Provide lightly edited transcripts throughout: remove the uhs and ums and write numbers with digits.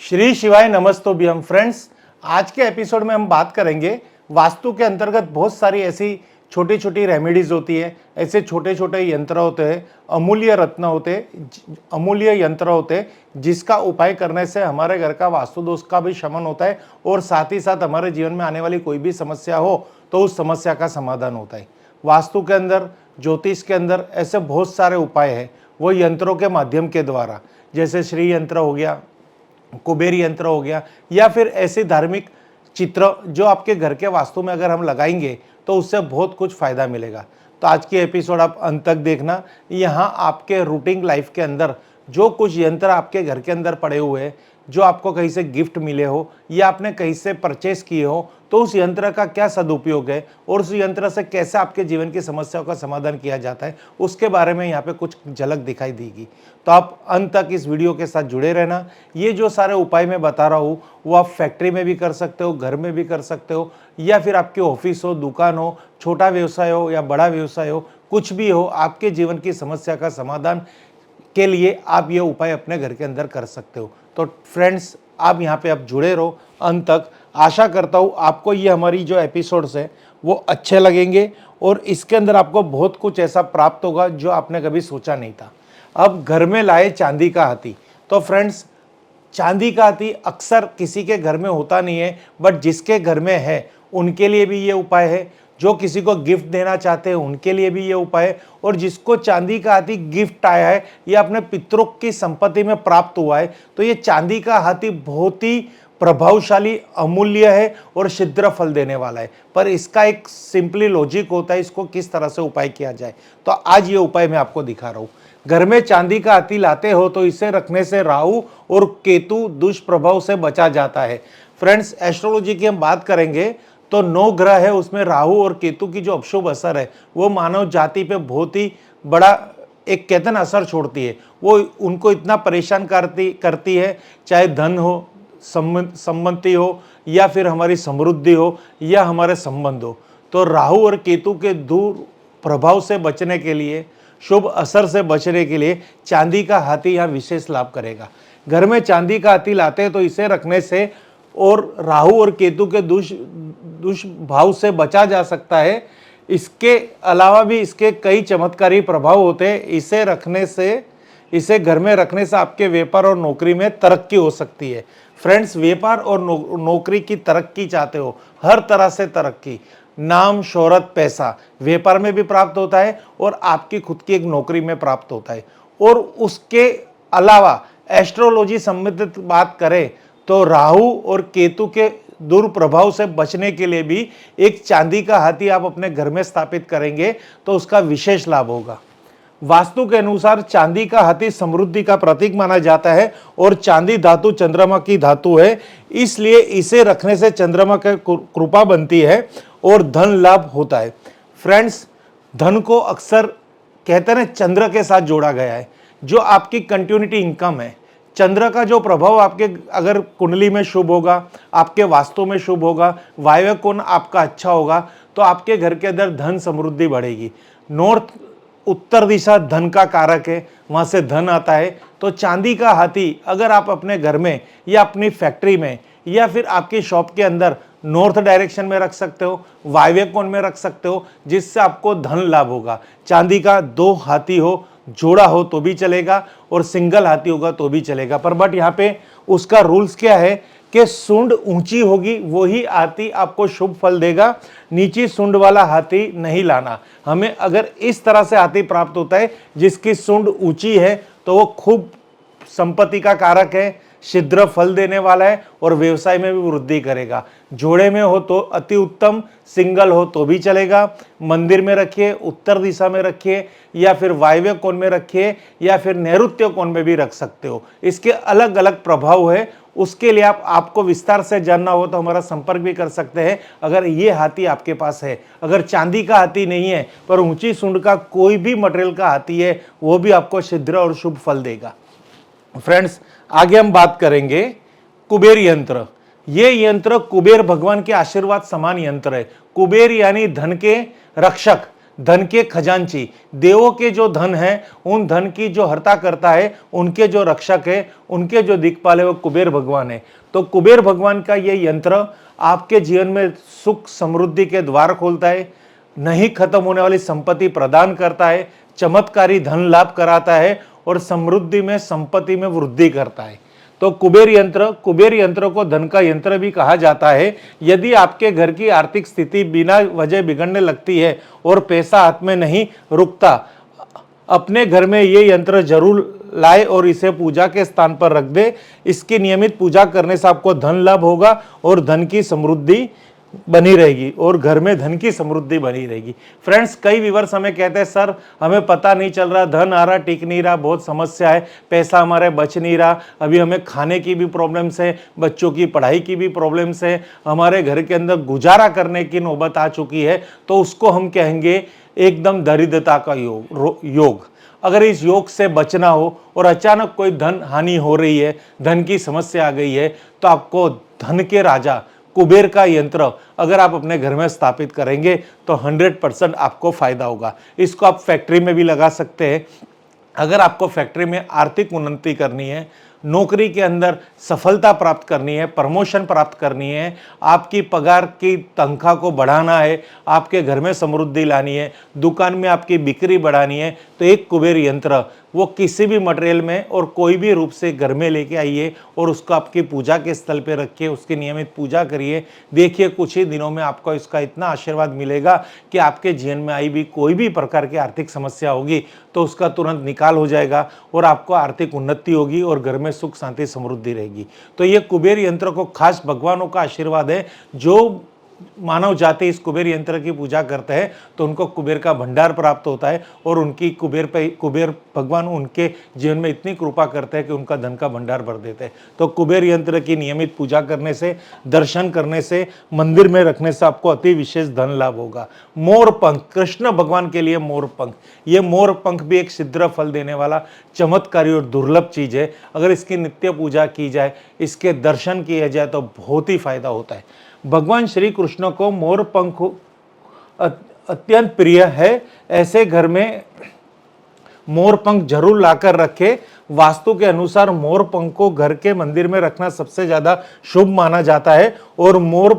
श्री शिवाय नमस्तोभ्यम फ्रेंड्स। आज के एपिसोड में हम बात करेंगे वास्तु के अंतर्गत बहुत सारी ऐसी छोटी छोटी रेमेडीज होती है, ऐसे छोटे छोटे यंत्र होते हैं, अमूल्य रत्न होते, अमूल्य यंत्र होते जिसका उपाय करने से हमारे घर का वास्तु दोष का भी शमन होता है और साथ ही साथ हमारे जीवन में आने वाली कोई भी समस्या हो तो उस समस्या का समाधान होता है। वास्तु के अंदर, ज्योतिष के अंदर ऐसे बहुत सारे उपाय हैं वो यंत्रों के माध्यम के द्वारा, जैसे श्री यंत्र हो गया, कुबेर यंत्र हो गया, या फिर ऐसे धार्मिक चित्र जो आपके घर के वास्तु में अगर हम लगाएंगे तो उससे बहुत कुछ फायदा मिलेगा। तो आज की एपिसोड आप अंत तक देखना। यहाँ आपके रूटीन लाइफ के अंदर जो कुछ यंत्र आपके घर के अंदर पड़े हुए हैं, जो आपको कहीं से गिफ्ट मिले हो या आपने कहीं से परचेस किए हो, तो उस यंत्र का क्या सदुपयोग है और उस यंत्र से कैसे आपके जीवन की समस्याओं का समाधान किया जाता है, उसके बारे में यहाँ पे कुछ झलक दिखाई देगी। तो आप अंत तक इस वीडियो के साथ जुड़े रहना। ये जो सारे उपाय मैं बता रहा हूँ वो आप फैक्ट्री में भी कर सकते हो, घर में भी कर सकते हो, या फिर आपके ऑफिस हो, दुकान हो, छोटा व्यवसाय हो या बड़ा व्यवसाय हो, कुछ भी हो, आपके जीवन की समस्या का समाधान के लिए आप ये उपाय अपने घर के अंदर कर सकते हो। तो फ्रेंड्स, आप यहाँ पे आप जुड़े रहो अंत तक। आशा करता हूँ आपको ये हमारी जो एपिसोड्स है वो अच्छे लगेंगे और इसके अंदर आपको बहुत कुछ ऐसा प्राप्त होगा जो आपने कभी सोचा नहीं था। अब घर में लाए चांदी का हाथी। तो फ्रेंड्स, चांदी का हाथी अक्सर किसी के घर में होता नहीं है, बट जिसके घर में है उनके लिए भी ये उपाय है। जो किसी को गिफ्ट देना चाहते हैं उनके लिए भी ये उपाय है, और जिसको चांदी का हाथी गिफ्ट आया है या अपने पितरों की संपत्ति में प्राप्त हुआ है, तो ये चांदी का हाथी बहुत ही प्रभावशाली, अमूल्य है और शीघ्र फल देने वाला है। पर इसका एक सिंपली लॉजिक होता है, इसको किस तरह से उपाय किया जाए। तो आज ये उपाय मैं आपको दिखा रहा हूँ। घर में चांदी का हाथी लाते हो तो इसे रखने से राहु और केतु दुष्प्रभाव से बचा जाता है। फ्रेंड्स, एस्ट्रोलॉजी की हम बात करेंगे तो 9 ग्रह है, उसमें राहु और केतु की जो अशुभ असर है वो मानव जाति पे बहुत ही बड़ा एक कहते ना असर छोड़ती है। वो उनको इतना परेशान करती है, चाहे धन हो, संपत्ति हो, या फिर हमारी समृद्धि हो, या हमारे संबंध हो। तो राहु और केतु के दूर प्रभाव से बचने के लिए, शुभ असर से बचने के लिए चांदी का हाथी यहाँ विशेष लाभ करेगा। घर में चांदी का हाथी लाते हैं तो इसे रखने से और राहु और केतु के दुष्भाव से बचा जा सकता है। इसके अलावा भी इसके कई चमत्कारी प्रभाव होते हैं। इसे घर में रखने से आपके व्यापार और नौकरी में तरक्की हो सकती है। फ्रेंड्स, व्यापार और नौकरी की तरक्की चाहते हो, हर तरह से तरक्की, नाम, शोहरत, पैसा व्यापार में भी प्राप्त होता है और आपकी खुद की एक नौकरी में प्राप्त होता है। और उसके अलावा एस्ट्रोलॉजी संबंधित बात करें तो राहु और केतु के दुर्प्रभाव से बचने के लिए भी एक चांदी का हाथी आप अपने घर में स्थापित करेंगे तो उसका विशेष लाभ होगा। वास्तु के अनुसार चांदी का हाथी समृद्धि का प्रतीक माना जाता है और चांदी धातु चंद्रमा की धातु है, इसलिए इसे रखने से चंद्रमा की कृपा बनती है और धन लाभ होता है। फ्रेंड्स, धन को अक्सर कहते हैं चंद्र के साथ जोड़ा गया है, जो आपकी कंटिन्यूटी इनकम है। चंद्र का जो प्रभाव आपके अगर कुंडली में शुभ होगा, आपके वास्तु में शुभ होगा, वायव्य कोण आपका अच्छा होगा, तो आपके घर के अंदर धन समृद्धि बढ़ेगी। नॉर्थ, उत्तर दिशा धन का कारक है, वहां से धन आता है। तो चांदी का हाथी अगर आप अपने घर में या अपनी फैक्ट्री में या फिर आपकी शॉप के अंदर नॉर्थ डायरेक्शन में रख सकते हो, वायव्य कोण में रख सकते हो, जिससे आपको धन लाभ होगा। चांदी का 2 हाथी हो, जोड़ा हो तो भी चलेगा और सिंगल हाथी होगा तो भी चलेगा। पर बट यहाँ पे उसका रूल्स क्या है कि सूंड ऊंची होगी वही हाथी आपको शुभ फल देगा, नीची सूंड वाला हाथी नहीं लाना। हमें अगर इस तरह से हाथी प्राप्त होता है जिसकी सूंड ऊंची है तो वो खूब संपत्ति का कारक है, शीघ्र फल देने वाला है और व्यवसाय में भी वृद्धि करेगा। जोड़े में हो तो अति उत्तम, सिंगल हो तो भी चलेगा। मंदिर में रखिए, उत्तर दिशा में रखिए, या फिर वायव्य कोण में रखिए, या फिर नैऋत्य कोण में भी रख सकते हो। इसके अलग अलग प्रभाव है। उसके लिए आपको विस्तार से जानना हो तो हमारा संपर्क भी कर सकते हैं अगर ये हाथी आपके पास है। अगर चांदी का हाथी नहीं है पर ऊंची सूंड का कोई भी मटेरियल का हाथी है, वो भी आपको शीघ्र और शुभ फल देगा। फ्रेंड्स, आगे हम बात करेंगे कुबेर यंत्र। ये यंत्र कुबेर भगवान के आशीर्वाद समान यंत्र है। कुबेर यानी धन के रक्षक, धन के खजांची, देवों के जो धन है उन धन की जो हर्ता करता है, उनके जो रक्षक है, उनके जो दिक्पाल है वो कुबेर भगवान है। तो कुबेर भगवान का ये यंत्र आपके जीवन में सुख समृद्धि के द्वार खोलता है, नहीं खत्म होने वाली संपत्ति प्रदान करता है, चमत्कारी धन लाभ कराता है और समृद्धि में संपत्ति में वृद्धि करता है। तो कुबेर यंत्र को धन का यंत्र भी कहा जाता है। यदि आपके घर की आर्थिक स्थिति बिना वजह बिगड़ने लगती है और पैसा हाथ में नहीं रुकता, अपने घर में ये यंत्र जरूर लाए और इसे पूजा के स्थान पर रख दे। इसकी नियमित पूजा करने से आपको धन लाभ होगा और धन की समृद्धि बनी रहेगी और घर में धन की समृद्धि बनी रहेगी। फ्रेंड्स, कई व्यूअर्स हमें कहते हैं सर हमें पता नहीं चल रहा, धन आ रहा टिक नहीं रहा, बहुत समस्या है, पैसा हमारे बच नहीं रहा, अभी हमें खाने की भी प्रॉब्लम्स है, बच्चों की पढ़ाई की भी प्रॉब्लम्स है, हमारे घर के अंदर गुजारा करने की नौबत आ चुकी है। तो उसको हम कहेंगे एकदम दरिद्रता का योग। अगर इस योग से बचना हो और अचानक कोई धन हानि हो रही है, धन की समस्या आ गई है, तो आपको धन के राजा कुबेर का यंत्र अगर आप अपने घर में स्थापित करेंगे तो 100% आपको फायदा होगा। इसको आप फैक्ट्री में भी लगा सकते हैं। अगर आपको फैक्ट्री में आर्थिक उन्नति करनी है, नौकरी के अंदर सफलता प्राप्त करनी है, प्रमोशन प्राप्त करनी है, आपकी पगार की तनख्वाह को बढ़ाना है, आपके घर में समृद्धि लानी है, दुकान में आपकी बिक्री बढ़ानी है, तो एक कुबेर यंत्र वो किसी भी मटेरियल में और कोई भी रूप से घर में लेके आइए और उसको आपकी पूजा के स्थल पे रखिए, उसकी नियमित पूजा करिए। देखिए कुछ ही दिनों में आपको इसका इतना आशीर्वाद मिलेगा कि आपके जीवन में आई भी कोई भी प्रकार की आर्थिक समस्या होगी तो उसका तुरंत निकाल हो जाएगा और आपको आर्थिक उन्नति होगी और घर में सुख शांति समृद्धि रहेगी। तो ये कुबेर यंत्र को खास भगवानों का आशीर्वाद है। जो मानव जाति इस कुबेर यंत्र की पूजा करते हैं तो उनको कुबेर का भंडार प्राप्त होता है और उनकी कुबेर भगवान उनके जीवन में इतनी कृपा करते हैं कि उनका धन का भंडार भर देते हैं। तो कुबेर यंत्र की नियमित पूजा करने से, दर्शन करने से, मंदिर में रखने से आपको अति विशेष धन लाभ होगा। मोर पंख, कृष्ण भगवान के लिए मोर पंख, ये मोर पंख भी एक शीघ्र फल देने वाला चमत्कारी और दुर्लभ चीज है। अगर इसकी नित्य पूजा की जाए, इसके दर्शन किए जाए तो बहुत ही फायदा होता है। भगवान श्री कृष्ण को मोर पंख अत्यंत प्रिय है। ऐसे घर में मोर पंख जरूर लाकर रखे। वास्तु के अनुसार मोर पंख को घर के मंदिर में रखना सबसे ज्यादा शुभ माना जाता है और मोर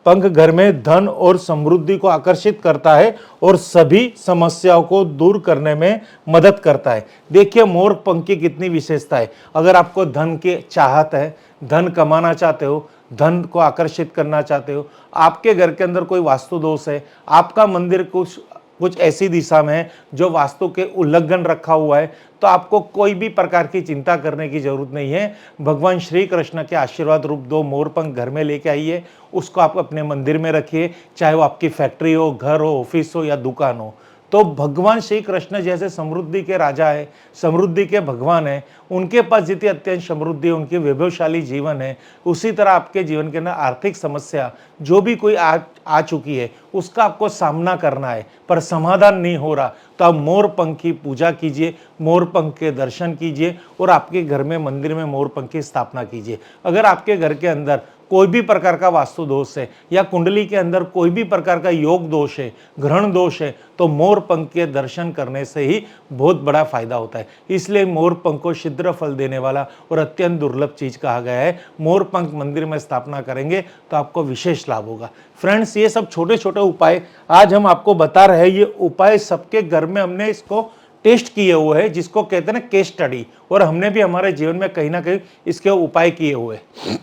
पंख घर में धन और समृद्धि को आकर्षित करता है और सभी समस्याओं को दूर करने में मदद करता है। देखिए मोर पंख की कितनी विशेषता है। अगर आपको धन की चाहत है, धन कमाना चाहते हो, धन को आकर्षित करना चाहते हो, आपके घर के अंदर कोई वास्तु दोष है, आपका मंदिर कुछ ऐसी दिशा में है जो वास्तु के उल्लंघन रखा हुआ है, तो आपको कोई भी प्रकार की चिंता करने की जरूरत नहीं है। भगवान श्री कृष्ण के आशीर्वाद रूप 2 मोरपंख घर में लेके आइए, उसको आप अपने मंदिर में रखिए, चाहे वो आपकी फैक्ट्री हो, घर हो, ऑफिस हो या दुकान हो। तो भगवान श्री कृष्ण जैसे समृद्धि के राजा है, समृद्धि के भगवान है, उनके पास जितनी अत्यंत समृद्धि है, उनकी वैभवशाली जीवन है, उसी तरह आपके जीवन के अंदर आर्थिक समस्या जो भी कोई आ चुकी है उसका आपको सामना करना है पर समाधान नहीं हो रहा, तो आप मोरपंख की पूजा कीजिए, मोरपंख के दर्शन कीजिए और आपके घर में मंदिर में मोरपंख की स्थापना कीजिए। अगर आपके घर के अंदर कोई भी प्रकार का वास्तु दोष है या कुंडली के अंदर कोई भी प्रकार का योग दोष है, ग्रहण दोष है, तो मोरपंख के दर्शन करने से ही बहुत बड़ा फायदा होता है। इसलिए मोरपंख को शीघ्र फल देने वाला और अत्यंत दुर्लभ चीज कहा गया है। मोरपंख मंदिर में स्थापना करेंगे तो आपको विशेष लाभ होगा। फ्रेंड्स, ये सब छोटे छोटे उपाय आज हम आपको बता रहे हैं। ये उपाय सबके घर में हमने इसको टेस्ट किए हुए हैं, जिसको कहते हैं ना केस स्टडी, और हमने भी हमारे जीवन में कहीं ना कहीं इसके उपाय किए हुए हैं।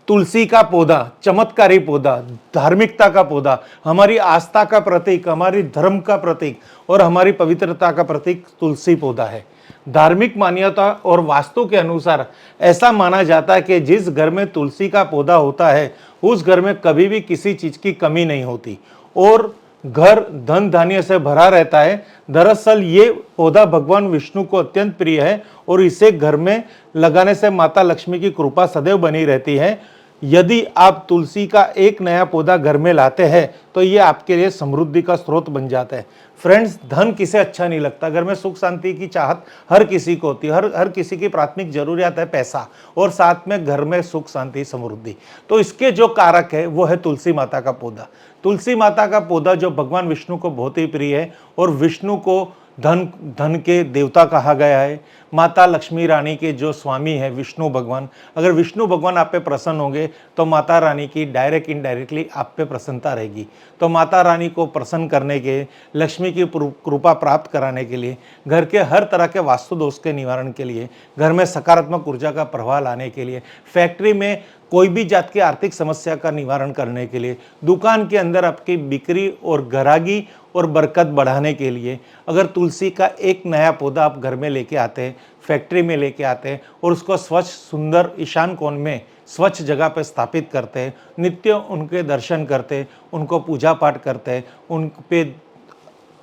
तुलसी का पौधा चमत्कारी पौधा, धार्मिकता का पौधा, हमारी आस्था का प्रतीक, हमारी धर्म का प्रतीक और हमारी पवित्रता का प्रतीक तुलसी पौधा है। धार्मिक मान्यता और वास्तु के अनुसार ऐसा माना जाता है कि जिस घर में तुलसी का पौधा होता है उस घर में कभी भी किसी चीज की कमी नहीं होती और घर धन धान्य से भरा रहता है। दरअसल ये पौधा भगवान विष्णु को अत्यंत प्रिय है और इसे घर में लगाने से माता लक्ष्मी की कृपा सदैव बनी रहती है। यदि आप तुलसी का एक नया पौधा घर में लाते हैं तो ये आपके लिए समृद्धि का स्रोत बन जाता है। फ्रेंड्स, धन किसे अच्छा नहीं लगता। घर में सुख शांति की चाहत हर किसी को होती है। हर किसी की प्राथमिक जरूरियात है पैसा, और साथ में घर में सुख शांति समृद्धि। तो इसके जो कारक है वो है तुलसी माता का पौधा। तुलसी माता का पौधा जो भगवान विष्णु को बहुत ही प्रिय है, और विष्णु को धन के देवता कहा गया है। माता लक्ष्मी रानी के जो स्वामी है विष्णु भगवान, अगर विष्णु भगवान आप पे प्रसन्न होंगे तो माता रानी की डायरेक्ट इनडायरेक्टली आप पे प्रसन्नता रहेगी। तो माता रानी को प्रसन्न करने के, लक्ष्मी की कृपा प्राप्त कराने के लिए, घर के हर तरह के वास्तु दोष के निवारण के लिए, घर में सकारात्मक ऊर्जा का प्रवाह लाने के लिए, फैक्ट्री में कोई भी जात की आर्थिक समस्या का निवारण करने के लिए, दुकान के अंदर आपकी बिक्री और ग्राहकी और बरकत बढ़ाने के लिए, अगर तुलसी का एक नया पौधा आप घर में लेके आते हैं, फैक्ट्री में लेके आते हैं और उसको स्वच्छ सुंदर ईशान कोण में स्वच्छ जगह पर स्थापित करते हैं, नित्य उनके दर्शन करते हैं, उनको पूजा पाठ करते हैं, उन पे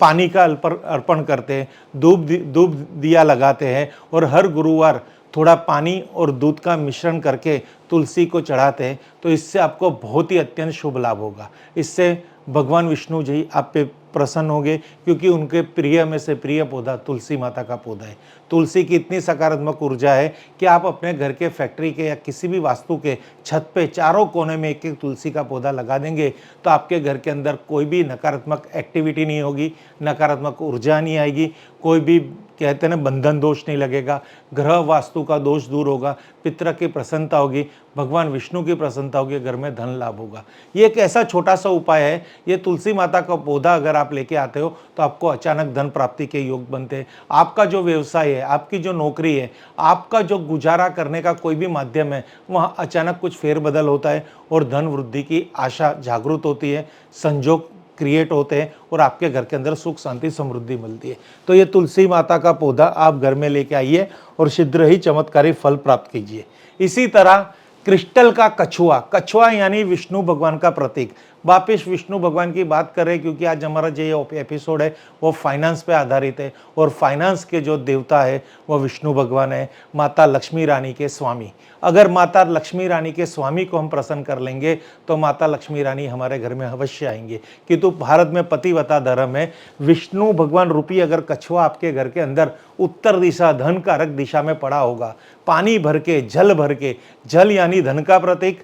पानी का अर्पण करते हैं, धूप दिया लगाते हैं, और हर गुरुवार थोड़ा पानी और दूध का मिश्रण करके तुलसी को चढ़ाते हैं, तो इससे आपको बहुत ही अत्यंत शुभ लाभ होगा। इससे भगवान विष्णु जी आप पे प्रसन्न होंगे, क्योंकि उनके प्रिय में से प्रिय पौधा तुलसी माता का पौधा है। तुलसी की इतनी सकारात्मक ऊर्जा है कि आप अपने घर के, फैक्ट्री के या किसी भी वास्तु के छत पे चारों कोने में एक एक तुलसी का पौधा लगा देंगे तो आपके घर के अंदर कोई भी नकारात्मक एक्टिविटी नहीं होगी, नकारात्मक ऊर्जा नहीं आएगी, कोई भी कहते हैं ना बंधन दोष नहीं लगेगा, ग्रह वास्तु का दोष दूर होगा, पितृ की प्रसन्नता होगी, भगवान विष्णु की प्रसन्नता होगी, घर में धन लाभ होगा। ये एक ऐसा छोटा सा उपाय है। ये तुलसी माता का पौधा अगर आप लेके आते हो तो आपको अचानक धन प्राप्ति के योग बनते हैं। आपका जो व्यवसाय है, आपकी जो नौकरी है, आपका जो गुजारा करने का कोई भी माध्यम है, वहाँ अचानक कुछ फेरबदल होता है और धन वृद्धि की आशा जागृत होती है, संजोग क्रिएट होते हैं और आपके घर के अंदर सुख शांति समृद्धि मिलती है। तो ये तुलसी माता का पौधा आप घर में लेके आइए और शीघ्र ही चमत्कारी फल प्राप्त कीजिए। इसी तरह क्रिस्टल का कछुआ, कछुआ यानी विष्णु भगवान का प्रतीक। वापिस विष्णु भगवान की बात करें, क्योंकि आज हमारा जो ये एपिसोड है वो फाइनेंस पे आधारित है, और फाइनेंस के जो देवता है वो विष्णु भगवान है, माता लक्ष्मी रानी के स्वामी। अगर माता लक्ष्मी रानी के स्वामी को हम प्रसन्न कर लेंगे तो माता लक्ष्मी रानी हमारे घर में अवश्य आएंगे। किंतु भारत में पतिव्रता धर्म है। विष्णु भगवान रूपी अगर कछुआ आपके घर के अंदर उत्तर दिशा, धन कारक दिशा में पड़ा होगा, पानी भर के, जल भर के, जल यानी धन का प्रतीक,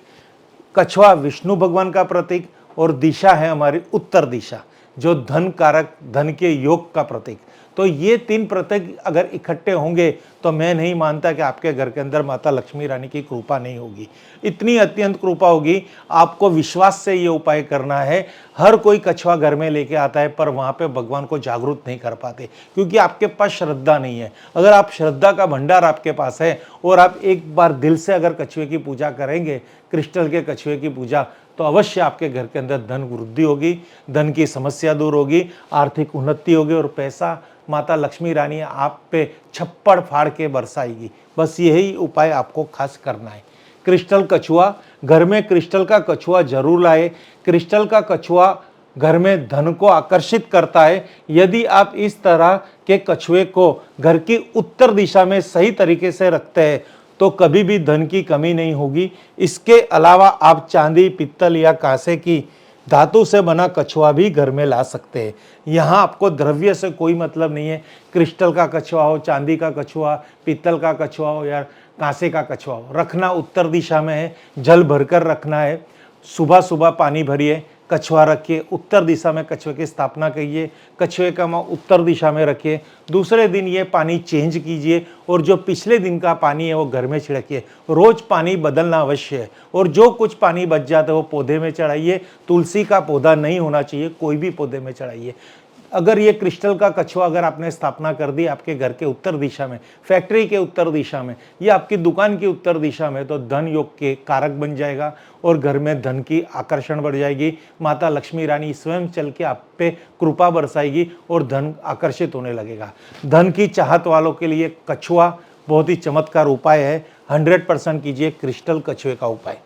कछुआ विष्णु भगवान का प्रतीक, और दिशा है हमारी उत्तर दिशा जो धन कारक, धन के योग का प्रतीक। तो ये तीन प्रतीक अगर इकट्ठे होंगे तो मैं नहीं मानता कि आपके घर के अंदर माता लक्ष्मी रानी की कृपा नहीं होगी। इतनी अत्यंत कृपा होगी। आपको विश्वास से ये उपाय करना है। हर कोई कछुआ घर में लेके आता है पर वहाँ पे भगवान को जागरूक नहीं कर पाते, क्योंकि आपके पास श्रद्धा नहीं है। अगर आप श्रद्धा का भंडार आपके पास है और आप एक बार दिल से अगर कछुए की पूजा करेंगे, क्रिस्टल के कछुए की पूजा, तो अवश्य आपके घर के अंदर धन वृद्धि होगी, धन की समस्या दूर होगी, आर्थिक उन्नति होगी, और पैसा माता लक्ष्मी रानी आप पे छप्पड़ फाड़ के बरसाएगी। बस यही उपाय आपको खास करना है। क्रिस्टल कछुआ, घर में क्रिस्टल का कछुआ जरूर लाए। क्रिस्टल का कछुआ घर में धन को आकर्षित करता है। यदि आप इस तरह के कछुए को घर की उत्तर दिशा में सही तरीके से रखते हैं तो कभी भी धन की कमी नहीं होगी। इसके अलावा आप चांदी, पित्तल या कांसे की धातु से बना कछुआ भी घर में ला सकते हैं। यहाँ आपको द्रव्य से कोई मतलब नहीं है। क्रिस्टल का कछुआ हो, चांदी का कछुआ, पित्तल का कछुआ हो या कांसे का कछुआ हो, रखना उत्तर दिशा में है, जल भरकर रखना है। सुबह सुबह पानी भरिए, कछुआ रखिए, उत्तर दिशा में कछुए की स्थापना करिए, कछुए का मुंह उत्तर दिशा में रखिए। दूसरे दिन ये पानी चेंज कीजिए और जो पिछले दिन का पानी है वो घर में छिड़किए। रोज पानी बदलना अवश्य है, और जो कुछ पानी बच जाता है वो पौधे में चढ़ाइए। तुलसी का पौधा नहीं होना चाहिए, कोई भी पौधे में चढ़ाइए। अगर ये क्रिस्टल का कछुआ अगर आपने स्थापना कर दी आपके घर के उत्तर दिशा में, फैक्ट्री के उत्तर दिशा में या आपकी दुकान की उत्तर दिशा में, तो धन योग के कारक बन जाएगा और घर में धन की आकर्षण बढ़ जाएगी। माता लक्ष्मी रानी स्वयं चल के आप पे कृपा बरसाएगी और धन आकर्षित होने लगेगा। धन की चाहत वालों के लिए कछुआ बहुत ही चमत्कार उपाय है। 100% कीजिए क्रिस्टल कछुए का उपाय।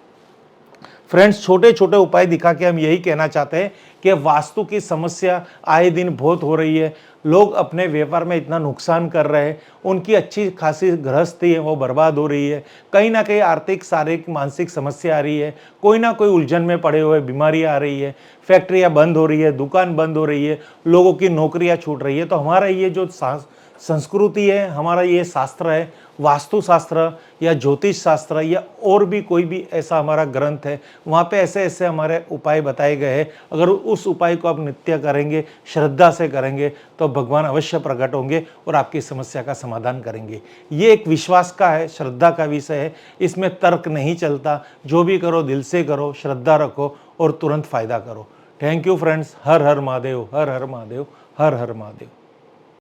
फ्रेंड्स, छोटे छोटे उपाय दिखा के हम यही कहना चाहते हैं कि वास्तु की समस्या आए दिन बहुत हो रही है। लोग अपने व्यापार में इतना नुकसान कर रहे हैं, उनकी अच्छी खासी गृहस्थी है वो बर्बाद हो रही है। कहीं ना कहीं आर्थिक, शारीरिक, मानसिक समस्या आ रही है। कोई ना कोई उलझन में पड़े हुए, बीमारी आ रही है, फैक्ट्रियां बंद हो रही है, दुकान बंद हो रही है, लोगों की नौकरियां छूट रही है। तो हमारा ये जो संस्कृति है, हमारा ये शास्त्र है, वास्तुशास्त्र या ज्योतिष शास्त्र या और भी कोई भी ऐसा हमारा ग्रंथ है, वहाँ पे ऐसे ऐसे हमारे उपाय बताए गए हैं। अगर उस उपाय को आप नित्य करेंगे, श्रद्धा से करेंगे, तो भगवान अवश्य प्रकट होंगे और आपकी समस्या का समाधान करेंगे। ये एक विश्वास का है, श्रद्धा का विषय है, इसमें तर्क नहीं चलता। जो भी करो दिल से करो, श्रद्धा रखो और तुरंत फायदा करो। Thank you friends. Her her Mahadev, her her Mahadev, her her Mahadev.